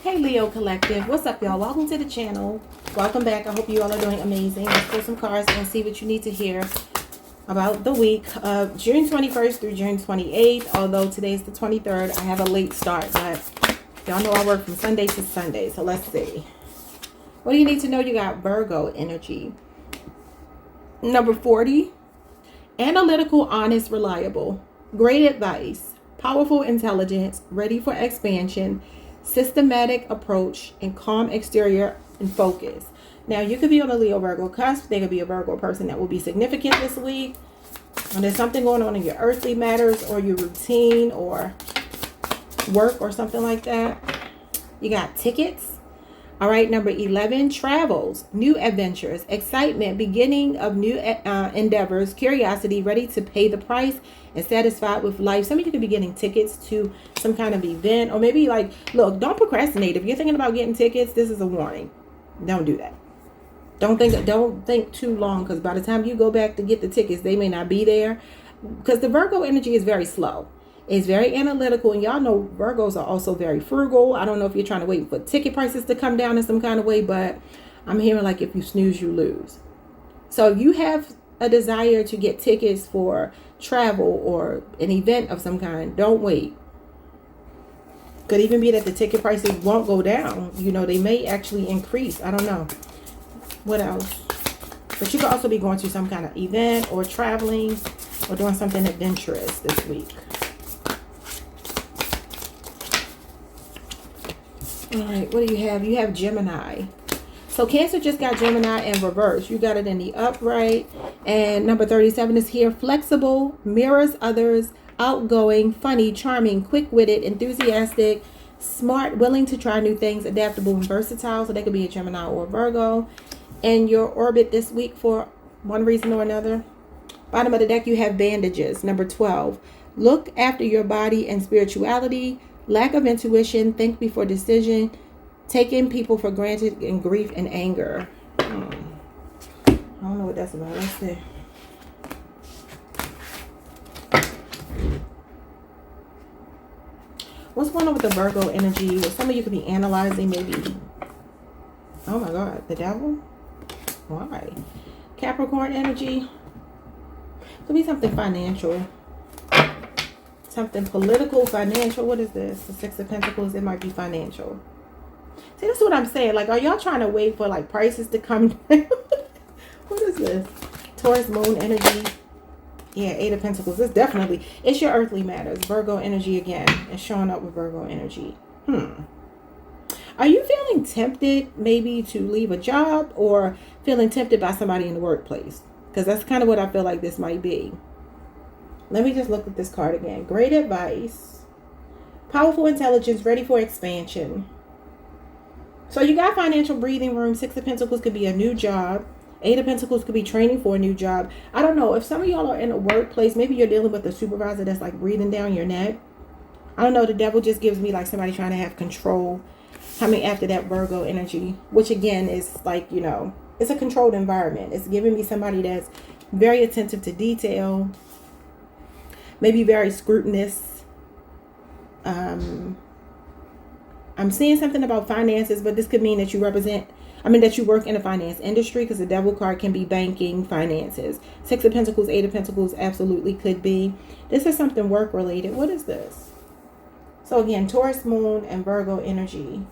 Hey Leo Collective, what's up y'all? Welcome to the channel. Welcome back. I hope you all are doing amazing. Let's pull some cards and see what you need to hear about the week of June 21st through June 28th. Although today's the 23rd, I have a late start, but y'all know I work from Sunday to Sunday. So let's see. What do you need to know? You got Virgo energy. Number 40, analytical, honest, reliable, great advice, powerful intelligence, ready for expansion, systematic approach, and calm exterior and focus. Now, you could be on a Leo Virgo cusp. There could be a Virgo person that will be significant this week. And there's something going on in your earthly matters or your routine or work or something like that. You got tickets. All right, number 11, travels, new adventures, excitement, beginning of new endeavors, curiosity, ready to pay the price and satisfied with life. Some of you could be getting tickets to some kind of event, or maybe like, look, don't procrastinate. If you're thinking about getting tickets, this is a warning. Don't do that. Don't think too long, because by the time you go back to get the tickets, they may not be there, because the Virgo energy is very slow. It's very analytical, and y'all know Virgos are also very frugal. I don't know if you're trying to wait for ticket prices to come down in some kind of way, but I'm hearing like if you snooze, you lose. So if you have a desire to get tickets for travel or an event of some kind, don't wait. Could even be that the ticket prices won't go down. You know, they may actually increase. I don't know. What else? But you could also be going to some kind of event or traveling or doing something adventurous this week. All right, what do you have? You have Gemini. So Cancer just got Gemini in reverse. You got it in the upright. And number 37 is here. Flexible, mirrors others, outgoing, funny, charming, quick-witted, enthusiastic, smart, willing to try new things, adaptable, and versatile. So they could be a Gemini or a Virgo. In your orbit this week for one reason or another. Bottom of the deck, you have bandages. Number 12. Look after your body and spirituality. Lack of intuition, think before decision, taking people for granted, and grief and anger. I don't know what that's about. Let's see. What's going on with the Virgo energy? Well, some of you could be analyzing maybe. Oh my God, the devil? Why? Capricorn energy. Could be something financial. Something political, financial. What is this? The Six of Pentacles. It might be financial. See, that's what I'm saying. Like, are y'all trying to wait for like prices to come down? What is this? Taurus moon energy. Yeah, Eight of Pentacles. This definitely, it's your earthly matters. Virgo energy again. It's showing up with Virgo energy. Are you feeling tempted maybe to leave a job, or feeling tempted by somebody in the workplace? Because that's kind of what I feel like this might be. Let me just look at this card again. Great advice. Powerful intelligence, ready for expansion. So you got financial breathing room. Six of Pentacles could be a new job. Eight of Pentacles could be training for a new job. I don't know. If some of y'all are in a workplace, maybe you're dealing with a supervisor that's like breathing down your neck. I don't know. The devil just gives me like somebody trying to have control coming after that Virgo energy, which again is like, you know, it's a controlled environment. It's giving me somebody that's very attentive to detail. Maybe very scrutinous. I'm seeing something about finances, but this could mean that you that you work in the finance industry, because the devil card can be banking, finances. Six of Pentacles, Eight of Pentacles absolutely could be. This is something work related. What is this? So again, Taurus moon and Virgo energy.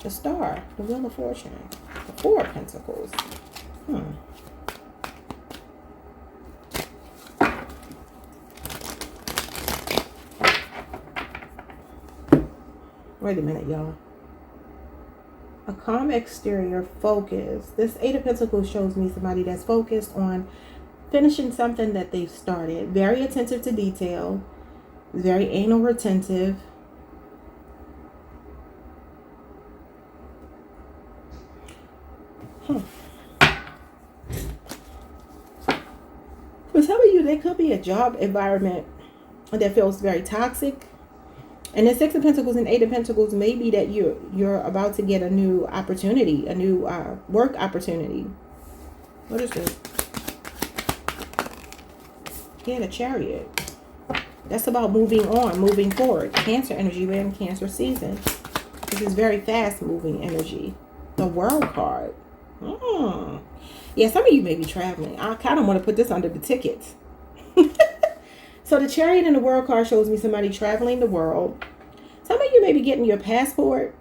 The Star, the Wheel of Fortune, the Four of Pentacles. Wait a minute, y'all. A calm exterior, focus. This Eight of Pentacles shows me somebody that's focused on finishing something that they've started. Very attentive to detail. Very anal retentive. For some of you, there could be a job environment that feels very toxic. And the Six of Pentacles and Eight of Pentacles may be that you're about to get a new opportunity, a new work opportunity. What is this? Yeah, the Chariot. That's about moving on, moving forward. Cancer energy, we're in Cancer season. This is very fast moving energy. The World card. Yeah, some of you may be traveling. I kind of want to put this under the tickets. So the Chariot and the World card shows me somebody traveling the world. Some of you may be getting your passport.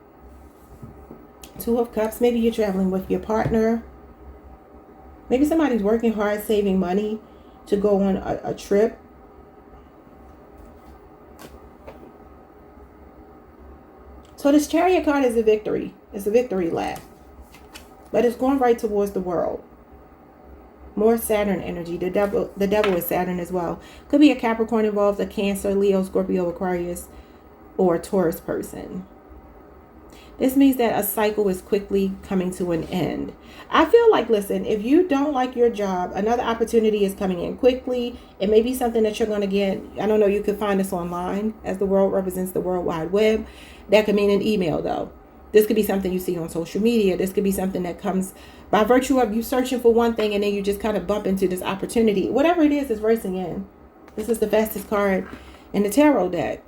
Two of Cups. Maybe you're traveling with your partner. Maybe somebody's working hard, saving money to go on a trip. So this Chariot card is a victory. It's a victory lap. But it's going right towards the world. More Saturn energy. The devil is Saturn as well. Could be a Capricorn involved, a Cancer, Leo, Scorpio, Aquarius, or a Taurus person. This means that a cycle is quickly coming to an end. I feel like, listen, if you don't like your job, another opportunity is coming in quickly. It may be something that you're going to get. I don't know. You could find this online, as the world represents the World Wide Web. That could mean an email, though. This could be something you see on social media. This could be something that comes by virtue of you searching for one thing and then you just kind of bump into this opportunity. Whatever it is racing in. This is the fastest card in the tarot deck.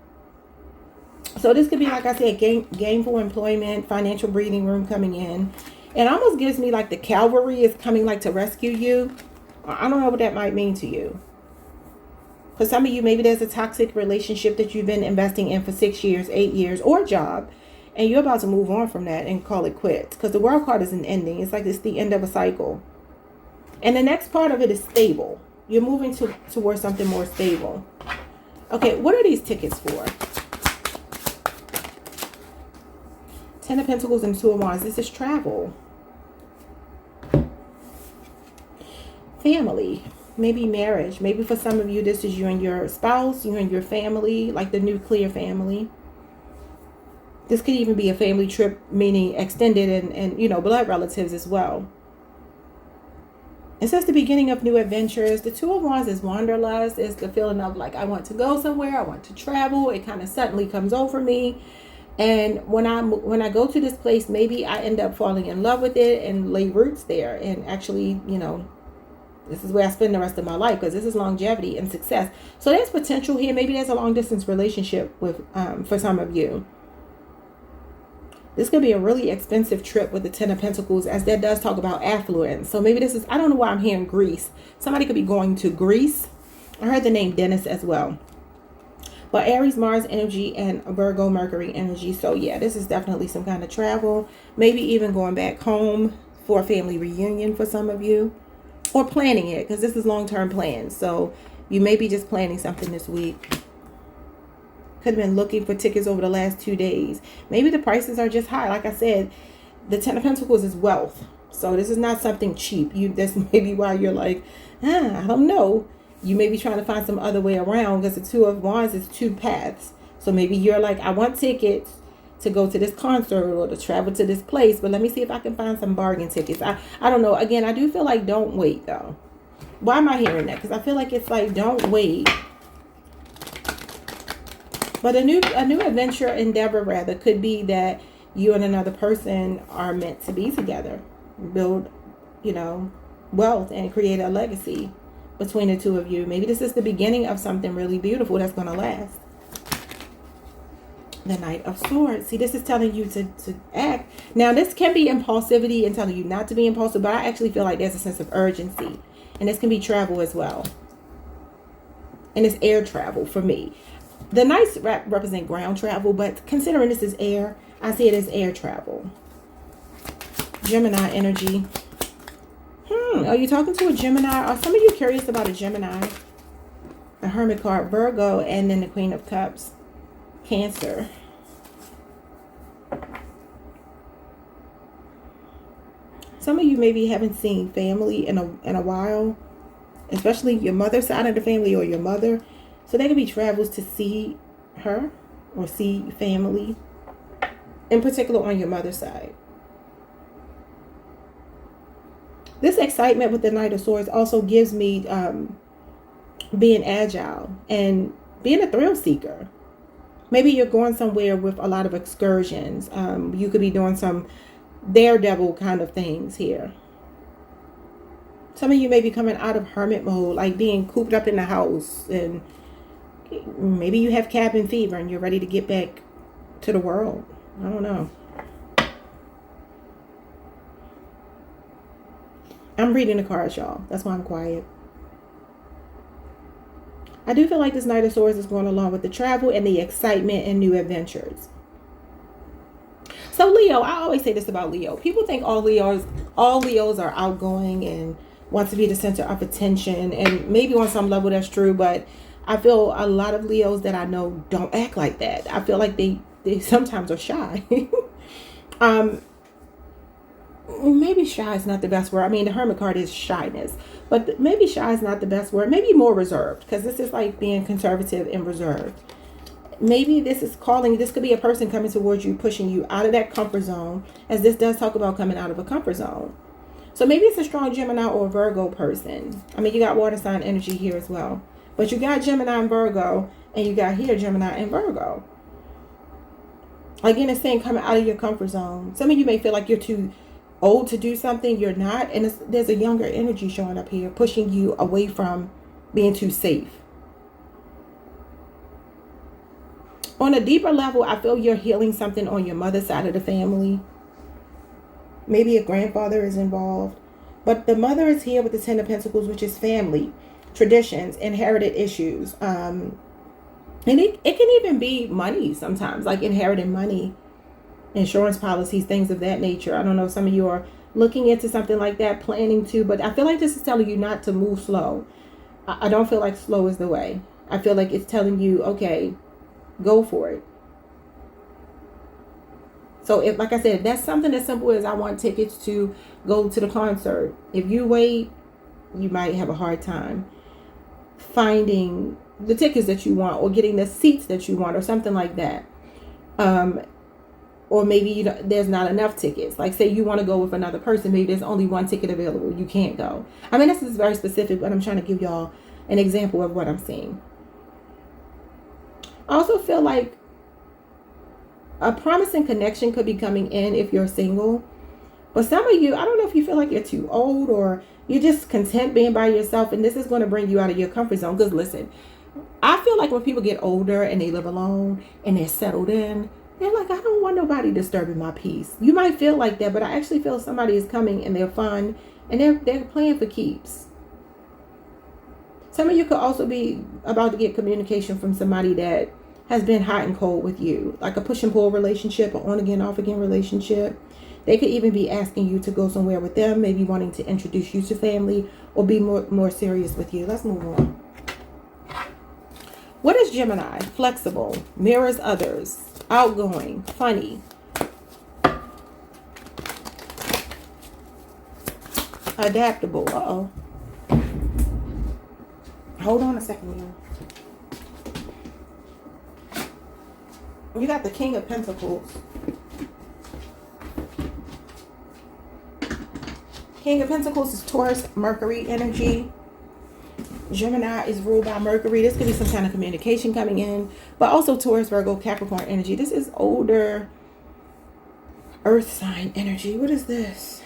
So this could be, like I said, gainful employment, financial breathing room coming in. It almost gives me like the cavalry is coming like to rescue you. I don't know what that might mean to you. For some of you, maybe there's a toxic relationship that you've been investing in for 6 years, 8 years, or job. And you're about to move on from that and call it quits. Because the World card is an ending. It's like it's the end of a cycle. And the next part of it is stable. You're moving towards something more stable. Okay, what are these tickets for? Ten of Pentacles and Two of Wands. This is travel. Family. Maybe marriage. Maybe for some of you, this is you and your spouse, you and your family, like the nuclear family. This could even be a family trip, meaning extended and you know, blood relatives as well. It says the beginning of new adventures. The Two of Wands is wanderlust. It's the feeling of like, I want to go somewhere. I want to travel. It kind of suddenly comes over me. And when I go to this place, maybe I end up falling in love with it and lay roots there. And actually, you know, this is where I spend the rest of my life because this is longevity and success. So there's potential here. Maybe there's a long distance relationship with for some of you. This could be a really expensive trip with the Ten of Pentacles, as that does talk about affluence. So maybe this is, I don't know why I'm hearing Greece. Somebody could be going to Greece. I heard the name Dennis as well. But Aries, Mars energy, and Virgo, Mercury energy. So yeah, this is definitely some kind of travel. Maybe even going back home for a family reunion for some of you. Or planning it, because this is long-term plans. So you may be just planning something this week. Could have been looking for tickets over the last 2 days. Maybe the prices are just high. Like I said, the Ten of Pentacles is wealth. So this is not something cheap. That's maybe why you're like, I don't know. You may be trying to find some other way around, because the Two of Wands is two paths. So maybe you're like, I want tickets to go to this concert or to travel to this place, but let me see if I can find some bargain tickets. I don't know. Again, I do feel like don't wait though. Why am I hearing that? Because I feel like it's like don't wait. But a new adventure, endeavor rather, could be that you and another person are meant to be together, build, you know, wealth and create a legacy between the two of you. Maybe this is the beginning of something really beautiful that's going to last. The Knight of Swords. See, this is telling you to act. Now, this can be impulsivity and telling you not to be impulsive, but I actually feel like there's a sense of urgency. And this can be travel as well. And it's air travel for me. The Knights represent ground travel, but considering this is air, I see it as air travel. Gemini energy. Are you talking to a Gemini? Are some of you curious about a Gemini? The Hermit card, Virgo, and then the Queen of Cups. Cancer. Some of you maybe haven't seen family in a while, especially your mother's side of the family or your mother. So there could be travels to see her or see family, in particular on your mother's side. This excitement with the Knight of Swords also gives me being agile and being a thrill seeker. Maybe you're going somewhere with a lot of excursions. You could be doing some daredevil kind of things here. Some of you may be coming out of hermit mode, like being cooped up in the house, and maybe you have cabin fever and you're ready to get back to the world. I don't know. I'm reading the cards, y'all. That's why I'm quiet. I do feel like this Knight of Swords is going along with the travel and the excitement and new adventures. So Leo, I always say this about Leo. People think all Leos are outgoing and want to be the center of attention, and maybe on some level that's true, but I feel a lot of Leos that I know don't act like that. I feel like they sometimes are shy. Maybe shy is not the best word. I mean, the Hermit card is shyness, but maybe shy is not the best word. Maybe more reserved, because this is like being conservative and reserved. Maybe this is calling, this could be a person coming towards you, pushing you out of that comfort zone, as this does talk about coming out of a comfort zone. So maybe it's a strong Gemini or Virgo person. I mean, you got water sign energy here as well, but you got Gemini and Virgo, and you got here Gemini and Virgo. Again, it's saying coming out of your comfort zone. Some of you may feel like you're too old to do something. You're not, and there's a younger energy showing up here, pushing you away from being too safe. On a deeper level, I feel you're healing something on your mother's side of the family. Maybe a grandfather is involved, but the mother is here with the Ten of Pentacles, which is family, traditions, inherited issues. And it can even be money sometimes, like inherited money, insurance policies, things of that nature. I don't know if some of you are looking into something like that, planning to, but I feel like this is telling you not to move slow. I don't feel like slow is the way. I feel like it's telling you, okay, go for it. So if, like I said, if that's something as simple as I want tickets to go to the concert, if you wait, you might have a hard time finding the tickets that you want, or getting the seats that you want, or something like that. Or maybe there's not enough tickets. Like, say you want to go with another person, maybe there's only one ticket available, you can't go. I mean, this is very specific, but I'm trying to give y'all an example of what I'm seeing. I also feel like a promising connection could be coming in if you're single. But some of you, I don't know if you feel like you're too old, or you're just content being by yourself, and this is going to bring you out of your comfort zone. Because listen, I feel like when people get older and they live alone and they're settled in, they're like, I don't want nobody disturbing my peace. You might feel like that, but I actually feel somebody is coming and they're fun and they're playing for keeps. Some of you could also be about to get communication from somebody that has been hot and cold with you, like a push and pull relationship, or on again, off again relationship. They could even be asking you to go somewhere with them, maybe wanting to introduce you to family, or be more serious with you. Let's move on. What is Gemini? Flexible, mirrors others, outgoing, funny, adaptable. Uh-oh. Hold on a second, y'all. You got the King of Pentacles. King of Pentacles is Taurus, Mercury energy. Gemini is ruled by Mercury. This could be some kind of communication coming in, but also Taurus, Virgo, Capricorn energy. This is older earth sign energy. What is this?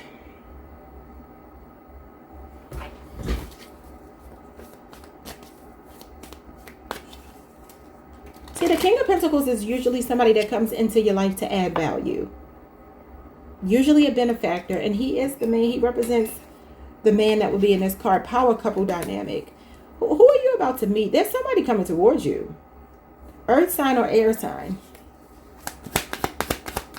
See, the King of Pentacles is usually somebody that comes into your life to add value. Usually a benefactor, and he is the man. He represents the man that would be in this card, power couple dynamic. Who are you about to meet? There's somebody coming towards you. Earth sign or air sign.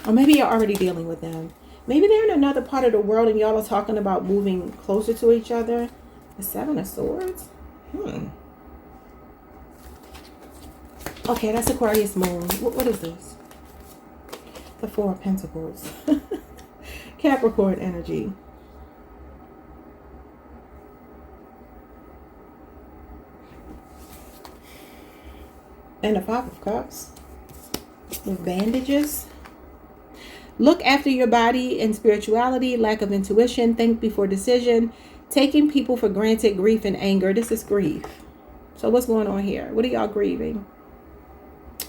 Or maybe you're already dealing with them. Maybe they're in another part of the world and y'all are talking about moving closer to each other. The Seven of Swords. Okay, that's Aquarius moon. What is this? The Four of Pentacles. Capricorn energy. And the Five of Cups. With bandages. Look after your body and spirituality. Lack of intuition. Think before decision. Taking people for granted. Grief and anger. This is grief. So what's going on here? What are y'all grieving?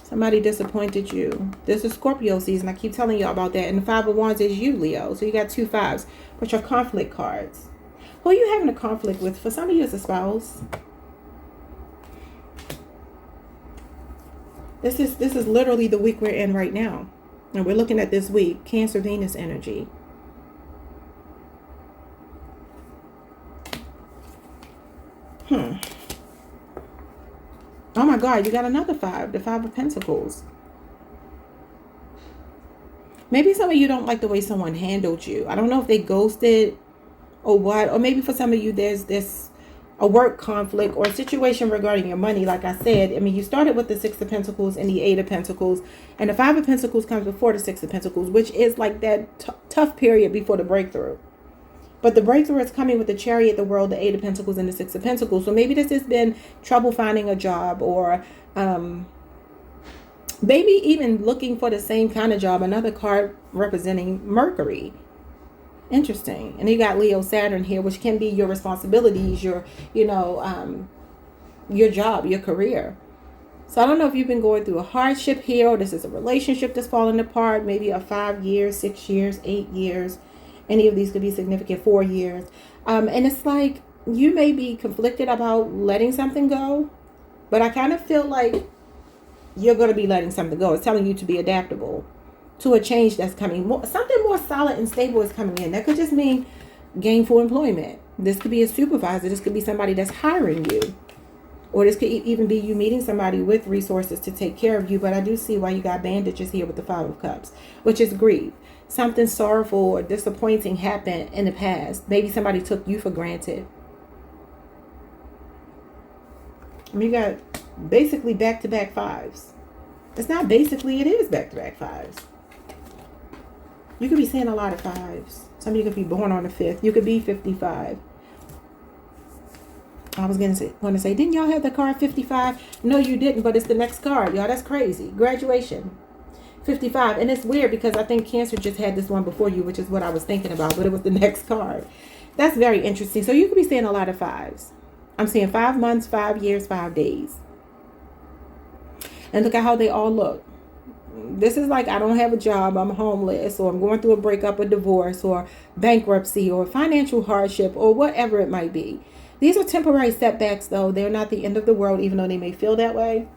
Somebody disappointed you. This is Scorpio season. I keep telling y'all about that. And the Five of Wands is you, Leo. So you got two fives. But your conflict cards. Who are you having a conflict with? For some of you, it's a spouse. This is literally the week we're in right now. And we're looking at this week, Cancer Venus energy. Oh my God, you got another 5, the 5 of Pentacles. Maybe some of you don't like the way someone handled you. I don't know if they ghosted or what. Or maybe for some of you, there's this a work conflict or a situation regarding your money. Like I said, I mean, you started with the 6 of Pentacles and the 8 of Pentacles. And the 5 of Pentacles comes before the 6 of Pentacles, which is like that tough period before the breakthrough. But the breakthrough is coming with the Chariot, the World, the 8 of Pentacles, and the 6 of Pentacles. So maybe this has been trouble finding a job, or maybe even looking for the same kind of job. Another card representing Mercury. Interesting. And you got Leo Saturn here, which can be your responsibilities, your job, your career. So I don't know if you've been going through a hardship here, or this is a relationship that's falling apart, maybe a 5 years, 6 years, 8 years. Any of these could be significant, 4 years. And it's like you may be conflicted about letting something go, but I kind of feel like you're going to be letting something go. It's telling you to be adaptable to a change that's coming. Something more solid and stable is coming in. That could just mean gainful employment. This could be a supervisor. This could be somebody that's hiring you. Or this could even be you meeting somebody with resources to take care of you. But I do see why you got bandages here with the 5 of Cups, which is grief. Something sorrowful or disappointing happened in the past. Maybe somebody took you for granted. I mean, you got basically back-to-back 5s. It's not basically, it is back-to-back 5s. You could be seeing a lot of 5s. Some of you could be born on the 5th. You could be 55. I was going to say, didn't y'all have the card 55? No, you didn't, but it's the next card. Y'all, that's crazy. Graduation. 55. And it's weird because I think Cancer just had this one before you, which is what I was thinking about, but it was the next card. That's very interesting. So you could be seeing a lot of 5s. I'm seeing 5 months, 5 years, 5 days. And look at how they all look. This is like, I don't have a job, I'm homeless, or I'm going through a breakup, a divorce, or bankruptcy, or financial hardship, or whatever it might be. These are temporary setbacks, though. They're not the end of the world, even though they may feel that way.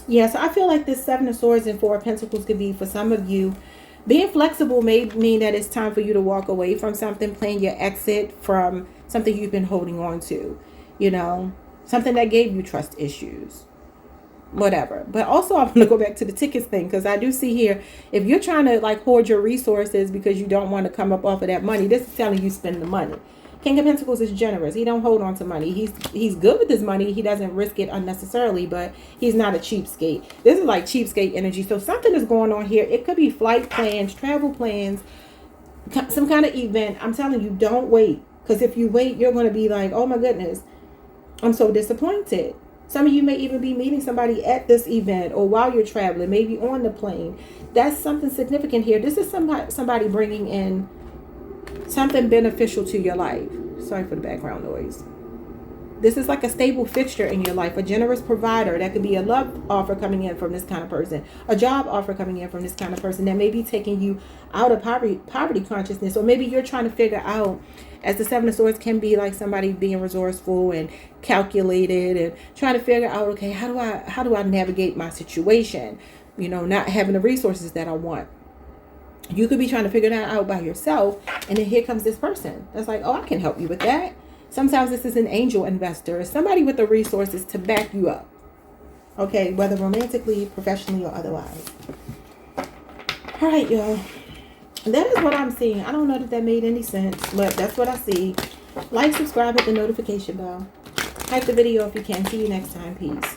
Yeah, so I feel like this 7 of Swords and 4 of Pentacles could be, for some of you, being flexible may mean that it's time for you to walk away from something, plan your exit from something you've been holding on to, something that gave you trust issues, whatever. But also, I'm going to go back to the tickets thing, because I do see here, if you're trying to like hoard your resources because you don't want to come up off of that money, this is telling you spend the money. King of Pentacles is generous. He don't hold on to money. He's good with his money. He doesn't risk it unnecessarily, but he's not a cheapskate. This is like cheapskate energy. So something is going on here. It could be flight plans, travel plans, some kind of event. I'm telling you, don't wait. Because if you wait, you're going to be like, oh my goodness, I'm so disappointed. Some of you may even be meeting somebody at this event or while you're traveling, maybe on the plane. That's something significant here. This is somebody bringing in something beneficial to your life. Sorry for the background noise. This is like a stable fixture in your life, a generous provider. That could be a love offer coming in from this kind of person, a job offer coming in from this kind of person that may be taking you out of poverty consciousness. Or maybe you're trying to figure out, as the 7 of Swords can be like somebody being resourceful and calculated and trying to figure out, okay, how do I navigate my situation? Not having the resources that I want. You could be trying to figure that out by yourself, and then here comes this person that's like, oh, I can help you with that. Sometimes this is an angel investor, somebody with the resources to back you up. Okay, whether romantically, professionally, or otherwise. All right, y'all. That is what I'm seeing. I don't know that made any sense, but that's what I see. Like, subscribe, hit the notification bell. Like the video if you can. See you next time. Peace.